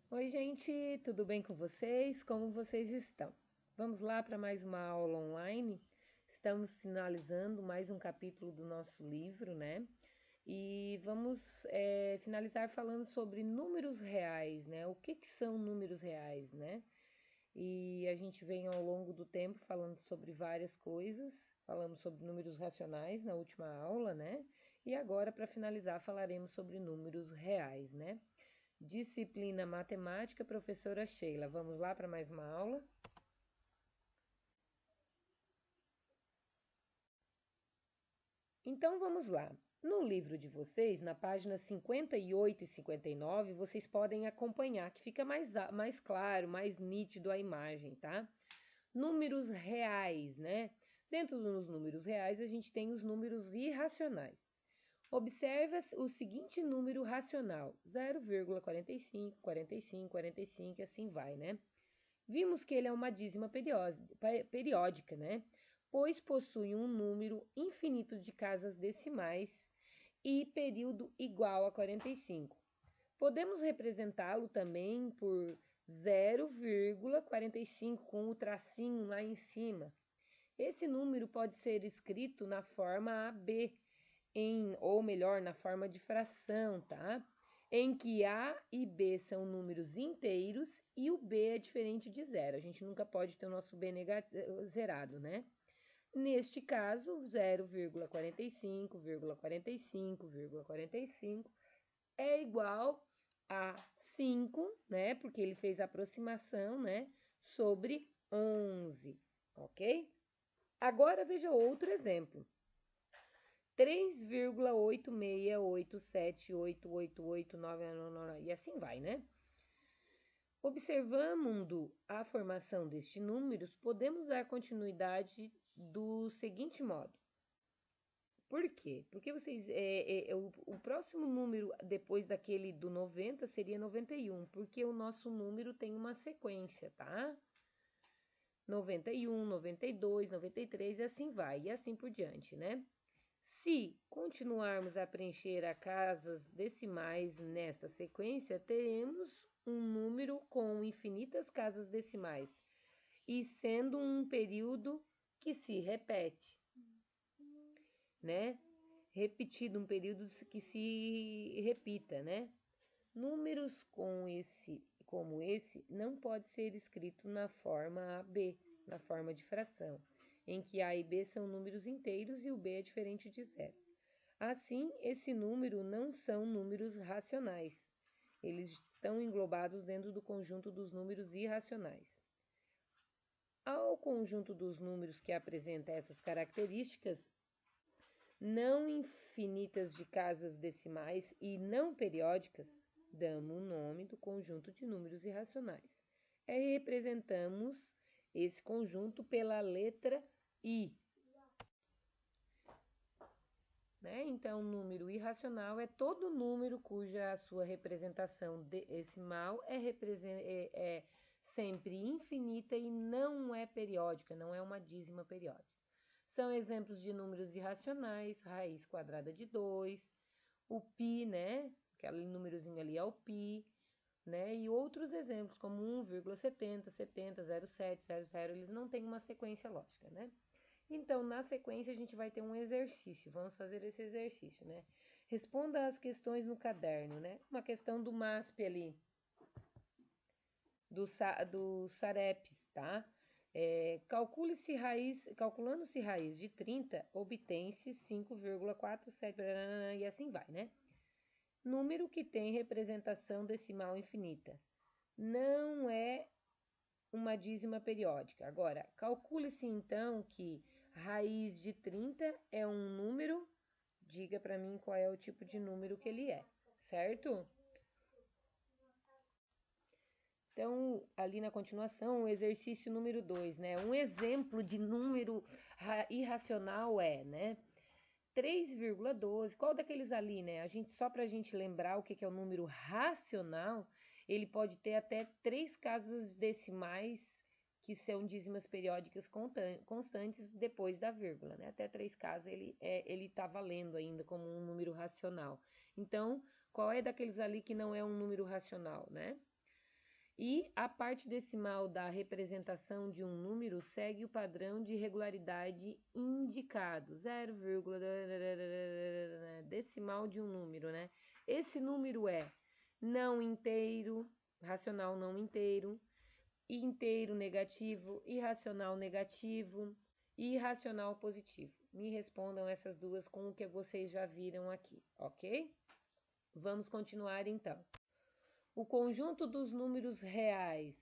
Oi, gente, tudo bem com vocês? Como vocês estão? Vamos lá para mais uma aula online. Estamos finalizando mais um capítulo do nosso livro, né? E vamos finalizar falando sobre números reais, né? O que são números reais, né? E a gente vem ao longo do tempo falando sobre várias coisas. Falamos sobre números racionais na última aula, né? E agora, para finalizar, falaremos sobre números reais, né? Disciplina Matemática, professora Sheila. Vamos lá para mais uma aula? Então vamos lá. No livro de vocês, na página 58 e 59, vocês podem acompanhar que fica mais claro, mais nítido a imagem, tá? Números reais, né? Dentro dos números reais, a gente tem os números irracionais. Observa o seguinte número racional: 0,45, 45, 45 e assim vai, né? Vimos que ele é uma dízima periódica, né? Pois possui um número infinito de casas decimais e período igual a 45. Podemos representá-lo também por 0,45 com o tracinho lá em cima. Esse número pode ser escrito na forma AB, ou melhor, na forma de fração, tá? Em que A e B são números inteiros e o B é diferente de zero. A gente nunca pode ter o nosso B zerado, né? Neste caso, 0,45, 45, 45 é igual a 5, né? Porque ele fez a aproximação, né? Sobre 11, ok? Agora veja outro exemplo. 3,86878889 e assim vai, né? Observando a formação destes números, podemos dar continuidade do seguinte modo. Por quê? Porque o próximo número depois daquele do 90 seria 91, porque o nosso número tem uma sequência, tá? 91, 92, 93 e assim vai, e assim por diante, né? Se continuarmos a preencher as casas decimais nesta sequência, teremos um número com infinitas casas decimais e sendo um período que se repete, né? Repetido, um período que se repita, né? Números como esse não pode ser escrito na forma AB, na forma de fração, em que A e B são números inteiros e o B é diferente de zero. Assim, esse número não são números racionais. Eles estão englobados dentro do conjunto dos números irracionais. Ao conjunto dos números que apresenta essas características, não infinitas de casas decimais e não periódicas, damos o nome do conjunto de números irracionais. Representamos esse conjunto pela letra I. Né? Então, número irracional é todo número cuja sua representação decimal é sempre infinita e não é periódica, não é uma dízima periódica. São exemplos de números irracionais: raiz quadrada de 2, o π, né? Aquele númerozinho ali é o π, né? E outros exemplos como 1,70, 70, 0,7, 00, eles não têm uma sequência lógica, né? Então, na sequência, a gente vai ter um exercício. Vamos fazer esse exercício, né? Responda as questões no caderno, né? Uma questão do MASP ali, do SAREPS, tá? Calculando-se raiz de 30, obtém-se 5,47 e assim vai, né? Número que tem representação decimal infinita. Não é uma dízima periódica. Agora, calcule-se então que raiz de 30 é um número, diga para mim qual é o tipo de número que ele é, certo? Então, ali na continuação, o exercício número 2, né? Um exemplo de número irracional né? 3,12, qual daqueles ali, né? Só para a gente lembrar o que é o número racional, ele pode ter até 3 casas decimais que são dízimas periódicas constantes depois da vírgula, né? Até 3 casas ele tá valendo ainda como um número racional. Então, qual é daqueles ali que não é um número racional, né? E a parte decimal da representação de um número segue o padrão de regularidade indicado, 0, decimal de um número, né? Esse número é não inteiro, racional não inteiro, inteiro negativo, irracional negativo e irracional positivo. Me respondam essas duas com o que vocês já viram aqui, ok? Vamos continuar então. O conjunto dos números reais.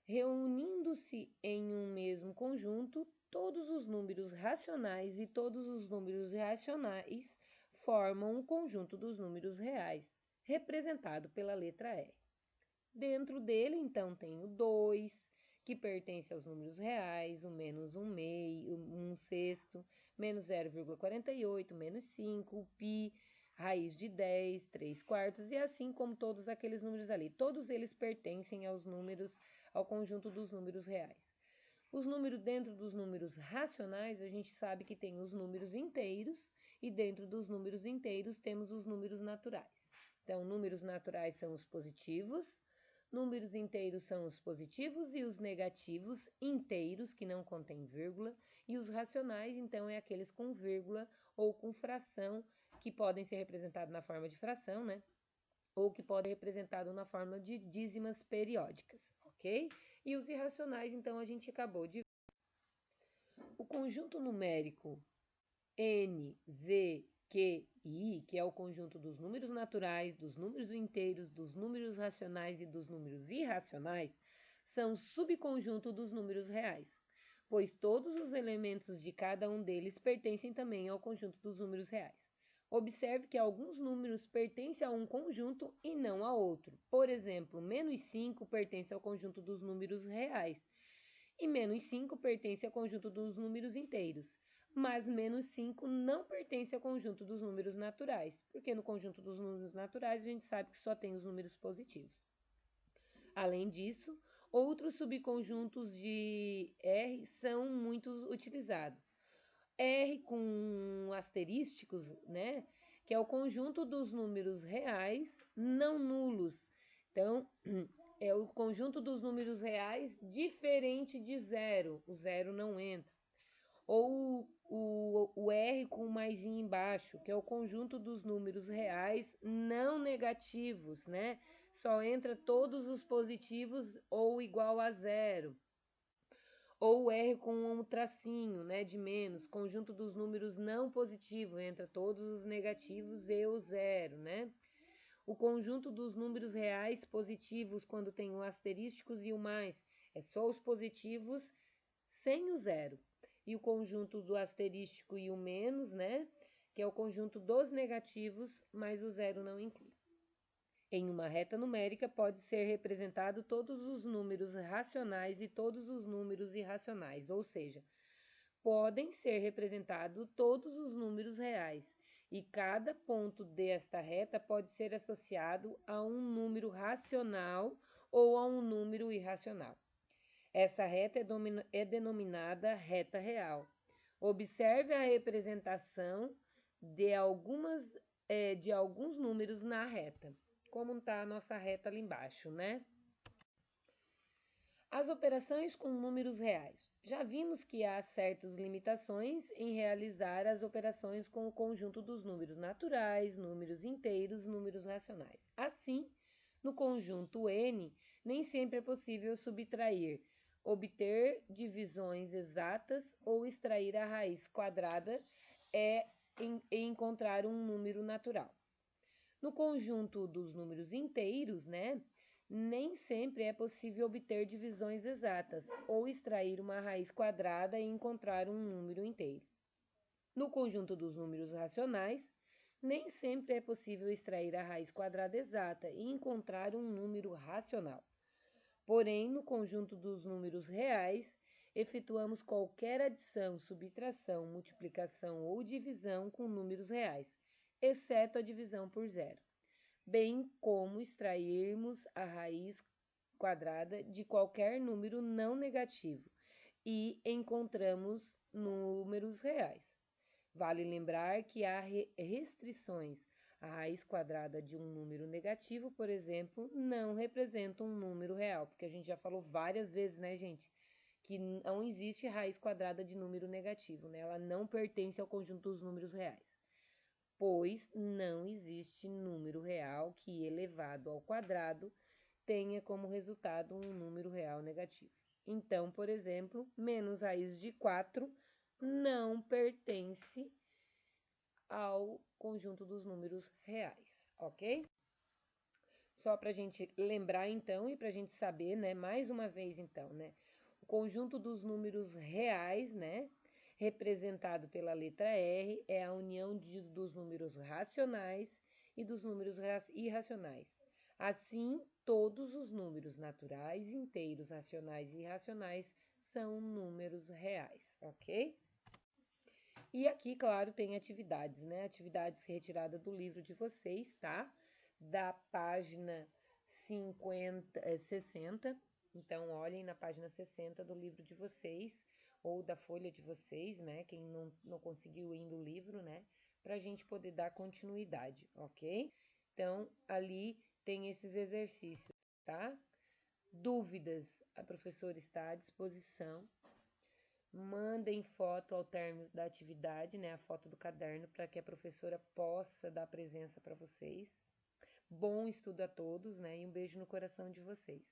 Reunindo-se em um mesmo conjunto, todos os números racionais e todos os números irracionais formam o conjunto dos números reais, representado pela letra R. Dentro dele, então, tem o 2, que pertence aos números reais, o menos 1/2, 1/6, menos 0,48, menos 5, o π, raiz de 10, 3/4, e assim como todos aqueles números ali. Todos eles pertencem ao conjunto dos números reais. Os números dentro dos números racionais, a gente sabe que tem os números inteiros, e dentro dos números inteiros temos os números naturais. Então, números naturais são os positivos, números inteiros são os positivos e os negativos inteiros, que não contêm vírgula, e os racionais, então, é aqueles com vírgula ou com fração, que podem ser representados na forma de fração, né? Ou que podem ser representados na forma de dízimas periódicas, ok? E os irracionais, então, a gente acabou de ver. O conjunto numérico N, Z, Q e I, que é o conjunto dos números naturais, dos números inteiros, dos números racionais e dos números irracionais, são subconjunto dos números reais, pois todos os elementos de cada um deles pertencem também ao conjunto dos números reais. Observe que alguns números pertencem a um conjunto e não a outro. Por exemplo, menos 5 pertence ao conjunto dos números reais e menos 5 pertence ao conjunto dos números inteiros. Mas menos 5 não pertence ao conjunto dos números naturais, porque no conjunto dos números naturais a gente sabe que só tem os números positivos. Além disso, outros subconjuntos de R são muito utilizados. R com asterísticos, né? Que é o conjunto dos números reais não nulos. Então, é o conjunto dos números reais diferente de zero. O zero não entra. Ou o R com mais embaixo, que é o conjunto dos números reais não negativos, né? Só entra todos os positivos ou igual a zero. Ou o R com um tracinho, né, de menos, conjunto dos números não positivos, entra todos os negativos e o zero, né? O conjunto dos números reais positivos, quando tem o asterísticos e o mais, é só os positivos sem o zero. E o conjunto do asterístico e o menos, né, que é o conjunto dos negativos, mas o zero não inclui. Em uma reta numérica, pode ser representado todos os números racionais e todos os números irracionais, ou seja, podem ser representados todos os números reais, e cada ponto desta reta pode ser associado a um número racional ou a um número irracional. Essa reta é denominada reta real. Observe a representação de alguns números na reta, como está a nossa reta ali embaixo, né? As operações com números reais. Já vimos que há certas limitações em realizar as operações com o conjunto dos números naturais, números inteiros, números racionais. Assim, no conjunto N, nem sempre é possível subtrair, obter divisões exatas ou extrair a raiz quadrada e encontrar um número natural. No conjunto dos números inteiros, né, nem sempre é possível obter divisões exatas ou extrair uma raiz quadrada e encontrar um número inteiro. No conjunto dos números racionais, nem sempre é possível extrair a raiz quadrada exata e encontrar um número racional. Porém, no conjunto dos números reais, efetuamos qualquer adição, subtração, multiplicação ou divisão com números reais, exceto a divisão por zero, bem como extrairmos a raiz quadrada de qualquer número não negativo e encontramos números reais. Vale lembrar que há restrições A raiz quadrada de um número negativo, por exemplo, não representa um número real, porque a gente já falou várias vezes, né, gente, que não existe raiz quadrada de número negativo, né? Ela não pertence ao conjunto dos números reais, pois não existe número real que elevado ao quadrado tenha como resultado um número real negativo. Então, por exemplo, menos raiz de 4 não pertence ao conjunto dos números reais, ok? Só para a gente lembrar, então, e para a gente saber, né, mais uma vez, então, né, o conjunto dos números reais, né, representado pela letra R, é a união dos números racionais e dos números irracionais. Assim, todos os números naturais, inteiros, racionais e irracionais são números reais, ok? E aqui, claro, tem atividades, né? Atividades retiradas do livro de vocês, tá? Da página 60. Então, olhem na página 60 do livro de vocês, ou da folha de vocês, né? Quem não conseguiu ir no livro, né? Pra gente poder dar continuidade, ok? Então, ali tem esses exercícios, tá? Dúvidas, a professora está à disposição. Mandem foto ao término da atividade, né, a foto do caderno, para que a professora possa dar presença para vocês. Bom estudo a todos, né, e um beijo no coração de vocês.